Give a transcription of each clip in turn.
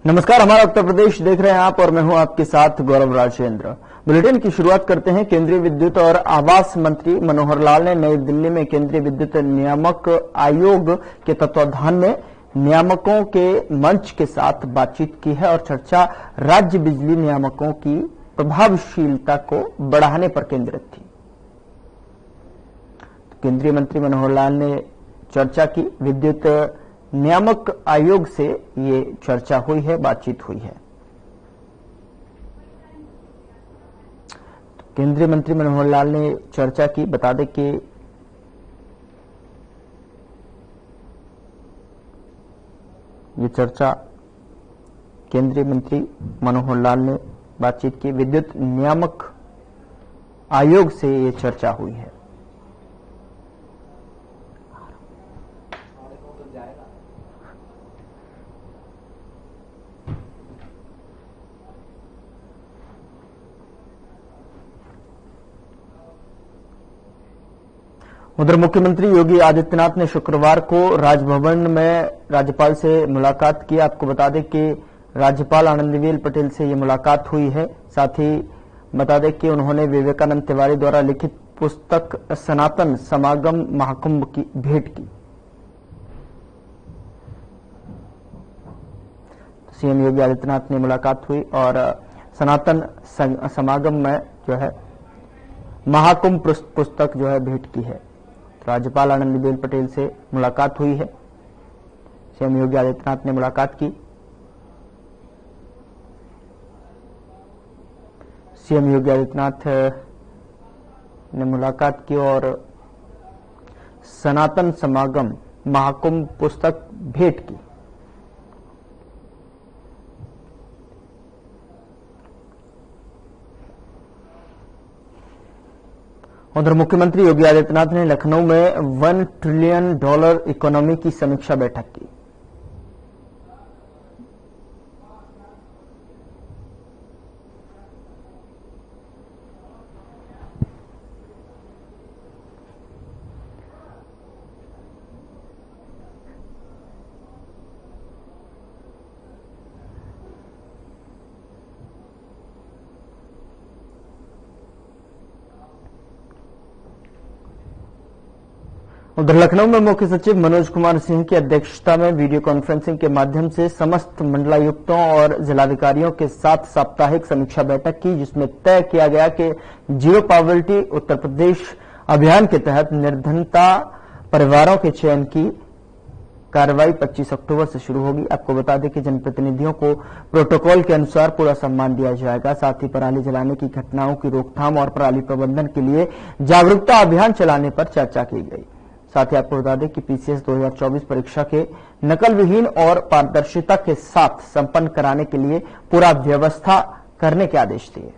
नमस्कार, हमारा उत्तर प्रदेश देख रहे हैं आप और मैं हूं आपके साथ गौरव राजेंद्र। बुलेटिन की शुरुआत करते हैं। केंद्रीय विद्युत और आवास मंत्री मनोहर लाल ने नई दिल्ली में केंद्रीय विद्युत नियामक आयोग के तत्वाधान में नियामकों के मंच के साथ बातचीत की है और चर्चा राज्य बिजली नियामकों की प्रभावशीलता को बढ़ाने पर केंद्रित थी। केंद्रीय मंत्री मनोहर लाल ने चर्चा की। विद्युत नियामक आयोग से ये चर्चा हुई है, बातचीत हुई है। केंद्रीय मंत्री मनोहर लाल ने चर्चा की। बता दें कि ये चर्चा केंद्रीय मंत्री मनोहर लाल ने बातचीत की। विद्युत नियामक आयोग से ये चर्चा हुई है। उधर मुख्यमंत्री योगी आदित्यनाथ ने शुक्रवार को राजभवन में राज्यपाल से मुलाकात की। आपको बता दें कि राज्यपाल आनंदीबेन पटेल से ये मुलाकात हुई है। साथ ही बता दें कि उन्होंने विवेकानंद तिवारी द्वारा लिखित पुस्तक सनातन समागम महाकुंभ की भेंट की। सीएम योगी आदित्यनाथ ने मुलाकात हुई और सनातन समागम में जो है महाकुंभ पुस्तक जो है भेंट की है। राज्यपाल आनंदीबेन पटेल से मुलाकात हुई है। सीएम योगी आदित्यनाथ ने मुलाकात की। सीएम योगी आदित्यनाथ ने मुलाकात की और सनातन समागम महाकुंभ पुस्तक भेंट की। उधर मुख्यमंत्री योगी आदित्यनाथ ने लखनऊ में $1 ट्रिलियन इकोनॉमी की समीक्षा बैठक की। उधर लखनऊ में मुख्य सचिव मनोज कुमार सिंह की अध्यक्षता में वीडियो कॉन्फ्रेंसिंग के माध्यम से समस्त मंडलायुक्तों और जिलाधिकारियों के साथ साप्ताहिक समीक्षा बैठक की, जिसमें तय किया गया कि जीरो पॉवर्टी उत्तर प्रदेश अभियान के तहत निर्धनता परिवारों के चयन की कार्रवाई 25 अक्टूबर से शुरू होगी। आपको बता दें कि जनप्रतिनिधियों को प्रोटोकॉल के अनुसार पूरा सम्मान दिया जाएगा। साथ ही पराली जलाने की घटनाओं की रोकथाम और पराली प्रबंधन के लिए जागरूकता अभियान चलाने पर चर्चा की गई। साथ ही आपको बता दें कि पीसीएस 2024 परीक्षा के नकल विहीन और पारदर्शिता के साथ संपन्न कराने के लिए पूरा व्यवस्था करने के आदेश दिए।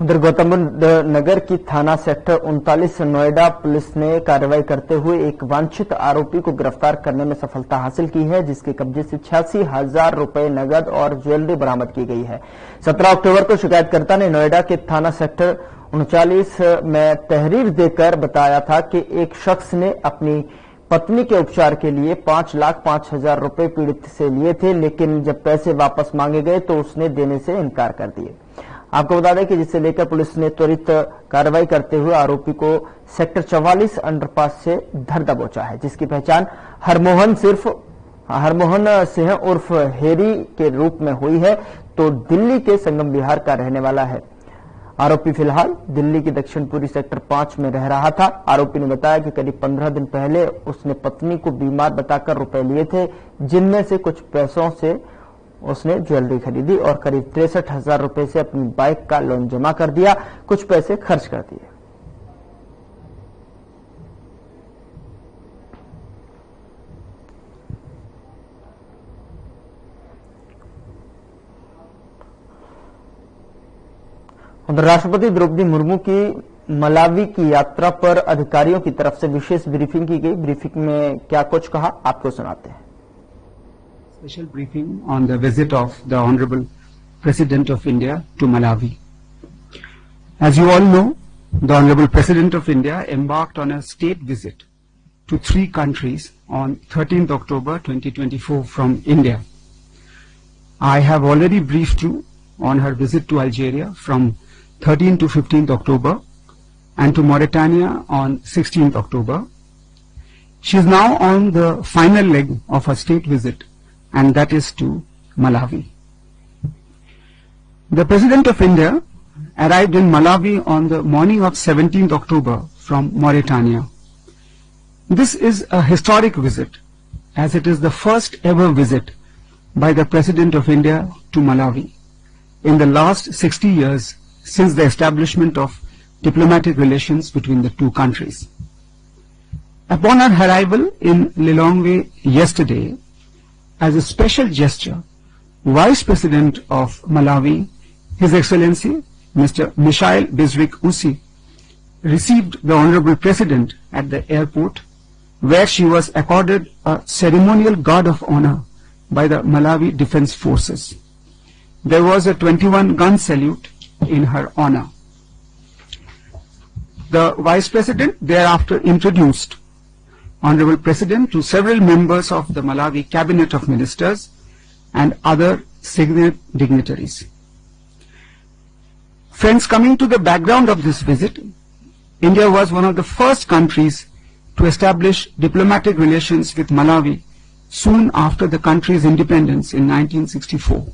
उधर गौतम बुद्ध नगर की थाना सेक्टर 39 नोएडा पुलिस ने कार्रवाई करते हुए एक वांछित आरोपी को गिरफ्तार करने में सफलता हासिल की है, जिसके कब्जे से 86,000 रुपए नगद और ज्वेलरी बरामद की गई है। 17 अक्टूबर को शिकायतकर्ता ने नोएडा के थाना सेक्टर 39 में तहरीर देकर बताया था कि एक शख्स ने अपनी पत्नी के उपचार के लिए 5,05,000 रुपए पीड़ित से लिए थे, लेकिन जब पैसे वापस मांगे गए तो उसने देने से इनकार कर दिए। आपको बता दें कि जिसे लेकर पुलिस ने त्वरित कार्रवाई करते हुए आरोपी को सेक्टर 44 अंडरपास से धर दबोचा है, जिसकी पहचान हरमोहन सिंह उर्फ हेरी के रूप में हुई है, तो दिल्ली के संगम विहार का रहने वाला है। आरोपी फिलहाल दिल्ली की दक्षिणपुरी सेक्टर 5 में रह रहा था। आरोपी ने बताया कि करीब 15 दिन पहले उसने पत्नी को बीमार बताकर रुपए लिए थे, जिनमें से कुछ पैसों से उसने ज्वेलरी खरीदी और करीब 63,000 रुपए से अपनी बाइक का लोन जमा कर दिया। कुछ पैसे खर्च कर दिए। उधर राष्ट्रपति द्रौपदी मुर्मू की मलावी की यात्रा पर अधिकारियों की तरफ से विशेष ब्रीफिंग की गई। ब्रीफिंग में क्या कुछ कहा, आपको सुनाते हैं। Special briefing on the visit of the Honorable President of India to Malawi. As you all know, the Honorable President of India embarked on a state visit to 3 countries on 13th October 2024 from India. I have already briefed you on her visit to Algeria from 13th to 15th October and to Mauritania on 16th October. She is now on the final leg of her state visit, and that is to Malawi. The President of India arrived in Malawi on the morning of 17th October from Mauritania. This is a historic visit, as it is the first ever visit by the President of India to Malawi in the last 60 years since the establishment of diplomatic relations between the 2 countries. Upon her arrival in Lilongwe yesterday, as a special gesture, Vice President of Malawi, His Excellency Mr. Michael Bisrik-Ussi, received the Honorable President at the airport, where she was accorded a ceremonial guard of honor by the Malawi Defense Forces. There was a 21-gun salute in her honor. The Vice President thereafter introduced Honorable President to several members of the Malawi Cabinet of Ministers and other senior dignitaries. Friends, coming to the background of this visit, India was one of the first countries to establish diplomatic relations with Malawi soon after the country's independence in 1964.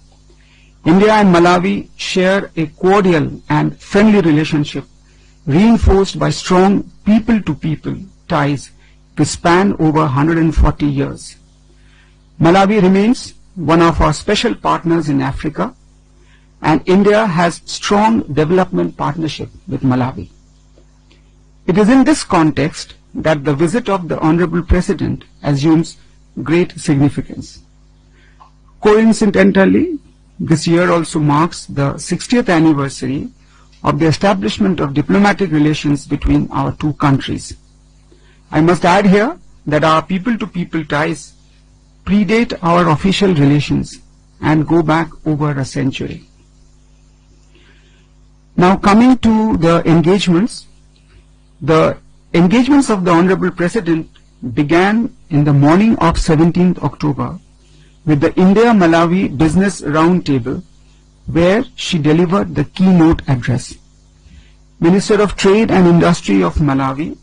India and Malawi share a cordial and friendly relationship reinforced by strong people-to-people ties which span over 140 years. Malawi remains one of our special partners in Africa, and India has strong development partnership with Malawi. It is in this context that the visit of the Honorable President assumes great significance. Coincidentally, this year also marks the 60th anniversary of the establishment of diplomatic relations between our 2 countries. I must add here that our people-to-people ties predate our official relations and go back over a century. Now coming to the engagements of the Honorable President began in the morning of 17th October with the India-Malawi Business Roundtable, where she delivered the keynote address. Minister of Trade and Industry of Malawi,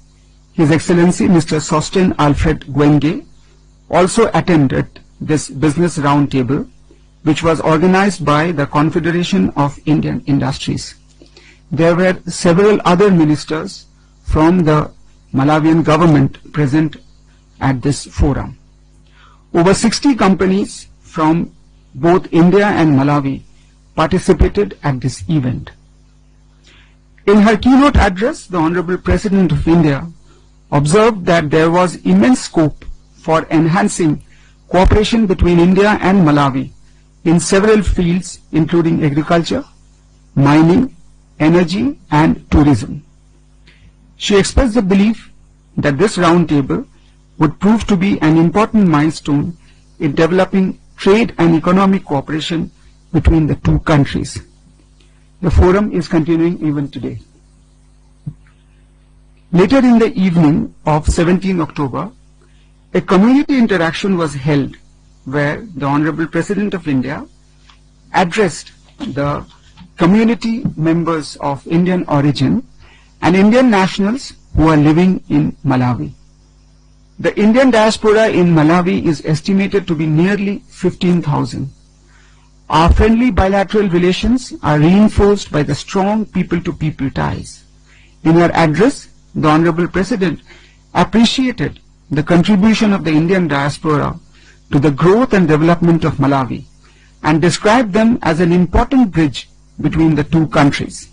His Excellency Mr. Sosten Alfred Gwenge, also attended this business roundtable, which was organized by the Confederation of Indian Industries. There were several other ministers from the Malawian government present at this forum. Over 60 companies from both India and Malawi participated at this event. In her keynote address, the Honorable President of India observed that there was immense scope for enhancing cooperation between India and Malawi in several fields, including agriculture, mining, energy and tourism. She expressed the belief that this roundtable would prove to be an important milestone in developing trade and economic cooperation between the 2 countries. The forum is continuing even today. Later in the evening of 17 October, a community interaction was held where the Honorable President of India addressed the community members of Indian origin and Indian nationals who are living in Malawi. The Indian diaspora in Malawi is estimated to be nearly 15,000. Our friendly bilateral relations are reinforced by the strong people-to-people ties. In her address, the Honorable President appreciated the contribution of the Indian diaspora to the growth and development of Malawi and described them as an important bridge between the 2 countries.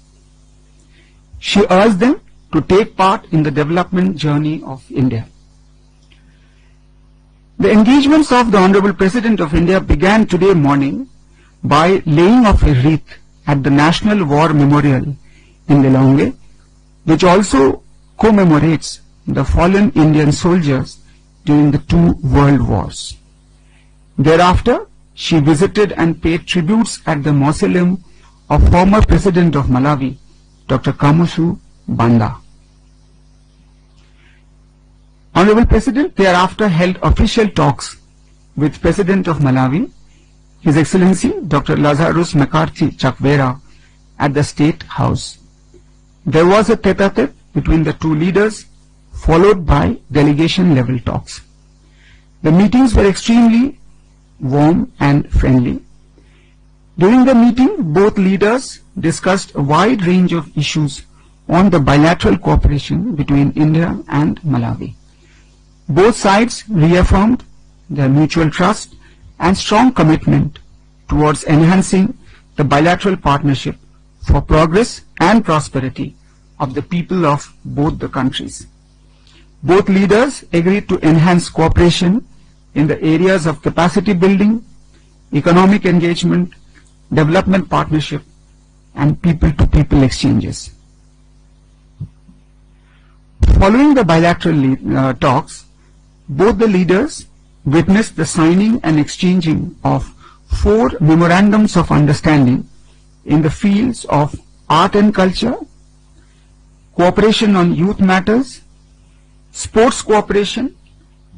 She urged them to take part in the development journey of India. The engagements of the Honorable President of India began today morning by laying of a wreath at the National War Memorial in Lilongwe, which also commemorates the fallen Indian soldiers during the 2 world wars. Thereafter, she visited and paid tributes at the mausoleum of former President of Malawi, Dr. Kamuzu Banda. Honorable President thereafter held official talks with President of Malawi, His Excellency Dr. Lazarus McCarthy Chakwera, at the State House. There was a tete-a-tete between the two leaders, followed by delegation-level talks. The meetings were extremely warm and friendly. During the meeting, both leaders discussed a wide range of issues on the bilateral cooperation between India and Malawi. Both sides reaffirmed their mutual trust and strong commitment towards enhancing the bilateral partnership for progress and prosperity of the people of both the countries. Both leaders agreed to enhance cooperation in the areas of capacity building, economic engagement, development partnership, and people-to-people exchanges. Following the bilateral talks, both the leaders witnessed the signing and exchanging of 4 memorandums of understanding in the fields of art and culture, cooperation on youth matters, sports cooperation,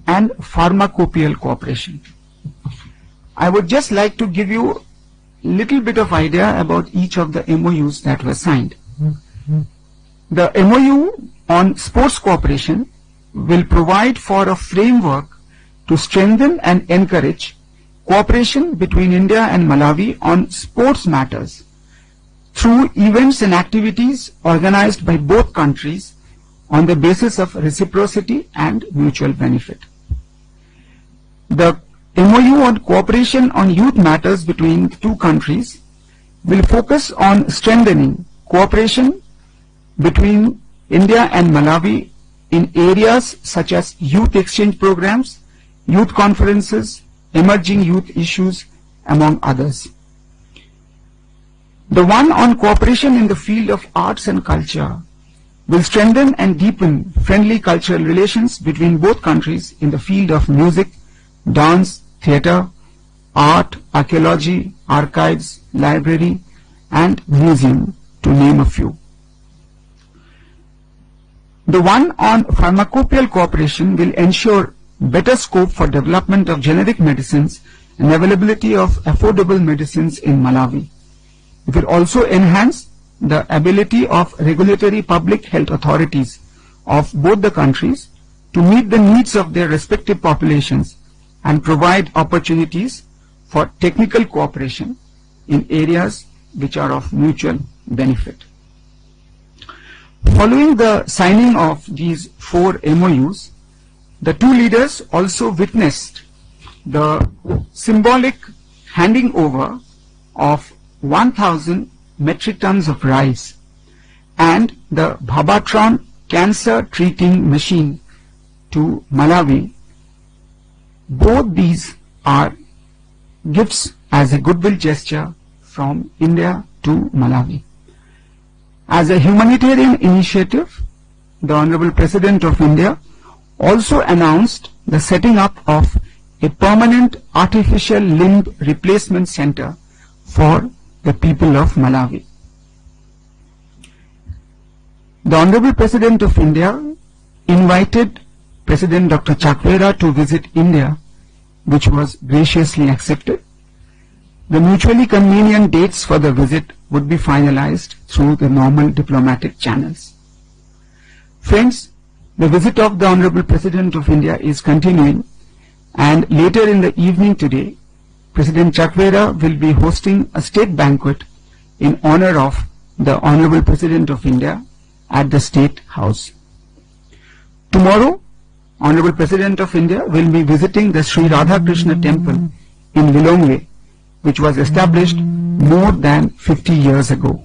and pharmacopoeial cooperation. I would just like to give you a little bit of idea about each of the MOUs that were signed. The MOU on sports cooperation will provide for a framework to strengthen and encourage cooperation between India and Malawi on sports matters through events and activities organized by both countries on the basis of reciprocity and mutual benefit. The MOU on cooperation on youth matters between the two countries will focus on strengthening cooperation between India and Malawi in areas such as youth exchange programs, youth conferences, emerging youth issues, among others. The one on cooperation in the field of arts and culture will strengthen and deepen friendly cultural relations between both countries in the field of music, dance, theatre, art, archaeology, archives, library, and museum, to name a few. The one on pharmacopoeial cooperation will ensure better scope for development of generic medicines and availability of affordable medicines in Malawi. It will also enhance the ability of regulatory public health authorities of both the countries to meet the needs of their respective populations and provide opportunities for technical cooperation in areas which are of mutual benefit. Following the signing of these 4 MOUs, the two leaders also witnessed the symbolic handing over of 1,000 metric tons of rice and the Bhabatron cancer treating machine to Malawi. Both these are gifts as a goodwill gesture from India to Malawi. As a humanitarian initiative, the Honorable President of India also announced the setting up of a permanent artificial limb replacement center for the people of Malawi. The Honorable President of India invited President Dr. Chakwera to visit India, which was graciously accepted. The mutually convenient dates for the visit would be finalized through the normal diplomatic channels. Friends, the visit of the Honorable President of India is continuing, and later in the evening today, President Chakwera will be hosting a state banquet in honor of the Honorable President of India at the State House. Tomorrow, Honorable President of India will be visiting the Sri Radhakrishna Temple in Lilongwe, which was established more than 50 years ago.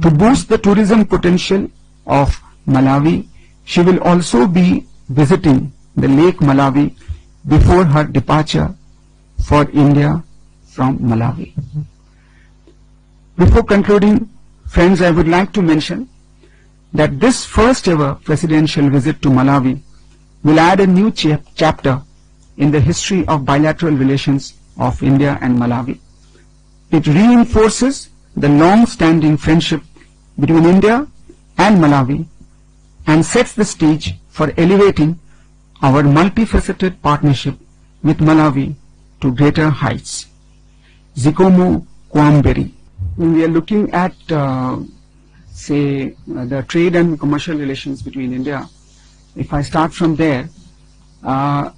To boost the tourism potential of Malawi, she will also be visiting the Lake Malawi before her departure for India from Malawi. Before concluding, friends, I would like to mention that this first ever presidential visit to Malawi will add a new chapter in the history of bilateral relations of India and Malawi. It reinforces the long-standing friendship between India and Malawi and sets the stage for elevating our multifaceted partnership with Malawi to greater heights. Zikomo Kwamberi. When we are looking at, the trade and commercial relations between India, if I start from there,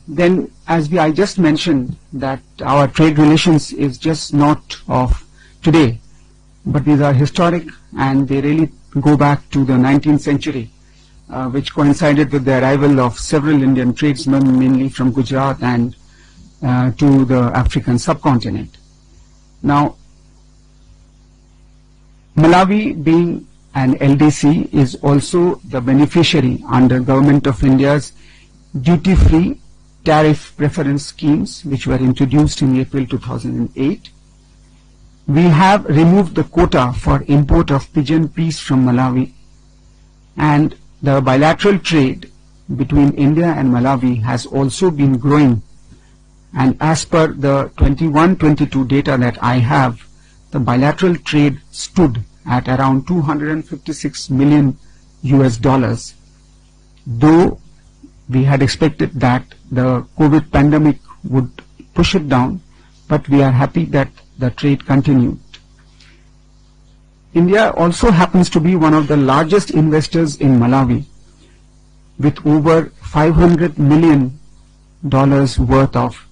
then as I just mentioned that our trade relations is just not of today, but these are historic and they really go back to the 19th century, which coincided with the arrival of several Indian tradesmen, mainly from Gujarat and to the African subcontinent. Now, Malawi, being an LDC, is also the beneficiary under Government of India's duty-free tariff preference schemes, which were introduced in April 2008. We have removed the quota for import of pigeon peas from Malawi, and the bilateral trade between India and Malawi has also been growing. And as per the 21-22 data that I have, the bilateral trade stood at around $256 million US, though we had expected that the COVID pandemic would push it down, but we are happy that the trade continued. India also happens to be one of the largest investors in Malawi, with over $500 million worth of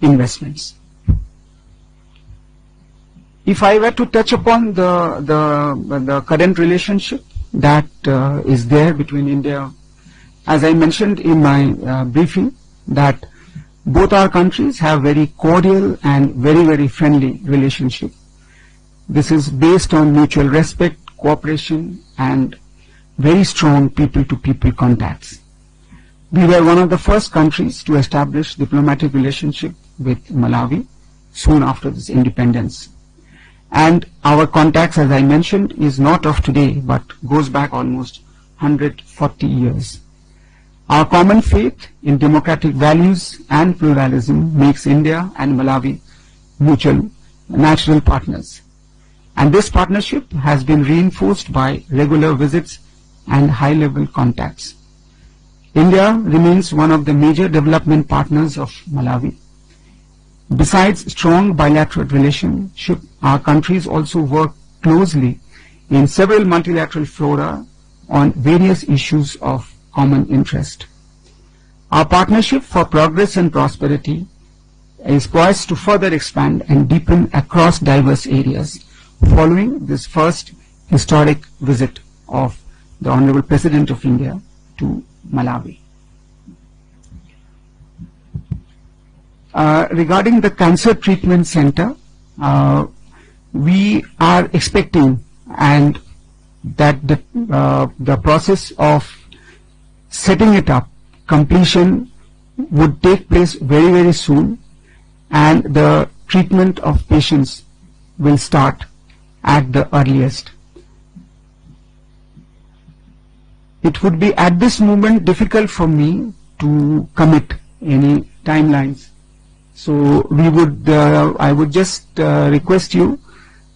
investments. If I were to touch upon the current relationship that is there between India, as I mentioned in my briefing, that both our countries have very cordial and very friendly relationship. This is based on mutual respect, cooperation, and very strong people-to-people contacts. We were one of the first countries to establish diplomatic relationship with Malawi soon after its independence. And our contacts, as I mentioned, is not of today, but goes back almost 140 years. Our common faith in democratic values and pluralism makes India and Malawi mutual natural partners. And this partnership has been reinforced by regular visits and high-level contacts. India remains one of the major development partners of Malawi. Besides strong bilateral relationship, our countries also work closely in several multilateral fora on various issues of common interest. Our partnership for progress and prosperity is poised to further expand and deepen across diverse areas following this first historic visit of the Honorable President of India to Malawi. Regarding the Cancer Treatment Center, we are expecting and that the process of setting it up, completion, would take place very soon, and the treatment of patients will start at the earliest. It would be at this moment difficult for me to commit any timelines. So I would just request you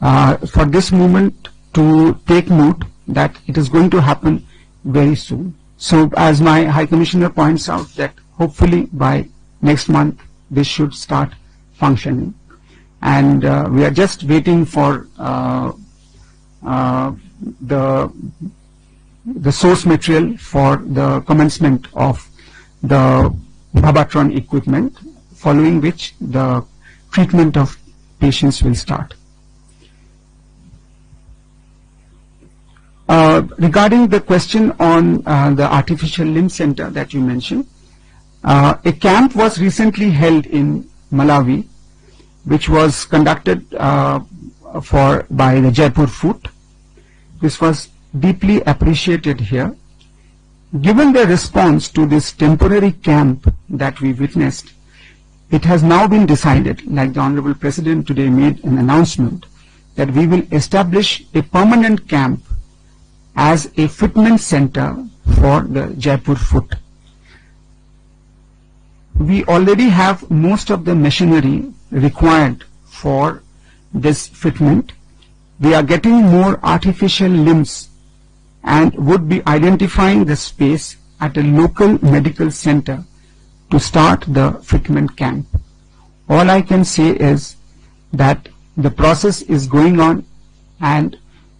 for this moment to take note that it is going to happen very soon. So as my High Commissioner points out, that hopefully by next month this should start functioning. And we are just waiting for the source material for the commencement of the Babatron equipment, following which the treatment of patients will start. Regarding the question on the Artificial Limb Center that you mentioned, a camp was recently held in Malawi, which was conducted by the Jaipur Foot. This was deeply appreciated here. Given the response to this temporary camp that we witnessed, it has now been decided, like the Honorable President today made an announcement, that we will establish a permanent camp as a fitment center for the Jaipur Foot. we already have most of the machinery required for this fitment. We are getting more artificial limbs and would be identifying the space at a local medical center to start the fitment camp. All I can say is that the process is going on, and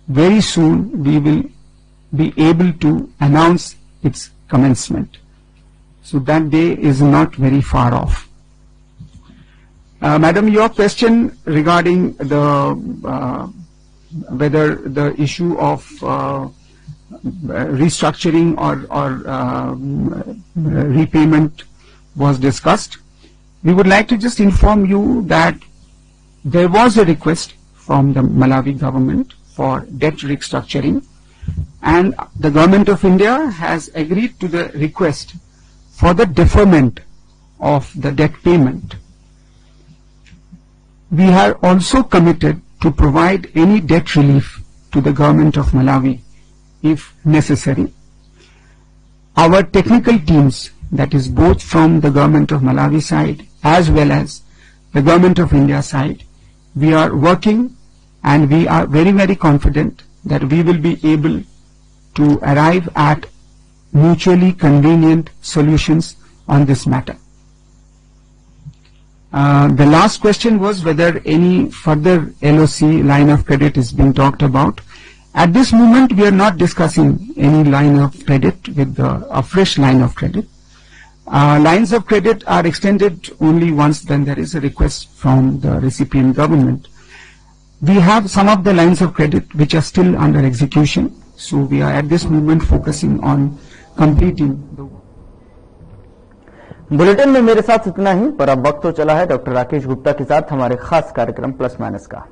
very soon we will be able to announce its commencement. So that day is not very far off. Madam, your question regarding the whether the issue of restructuring or repayment was discussed. We would like to just inform you that there was a request from the Malawi government for debt restructuring, and the government of India has agreed to the request for the deferment of the debt payment. We are also committed to provide any debt relief to the government of Malawi if necessary. Our technical teams, that is both from the government of Malawi side as well as the government of India side, we are working, and we are very, very confident that we will be able to arrive at mutually convenient solutions on this matter. The last question was whether any further LOC line of credit is being talked about. At this moment, we are not discussing any line of credit with a fresh line of credit. Lines of credit are extended only once then there is a request from the recipient government. We have some of the lines of credit which are still under execution, so we are at this moment focusing on completing the work. Bulletin में मेरे साथ इतना ही, पर अब वक्त तो चला है डॉक्टर राकेश गुप्ता के साथ हमारे खास कार्यक्रम प्लस माइनस का।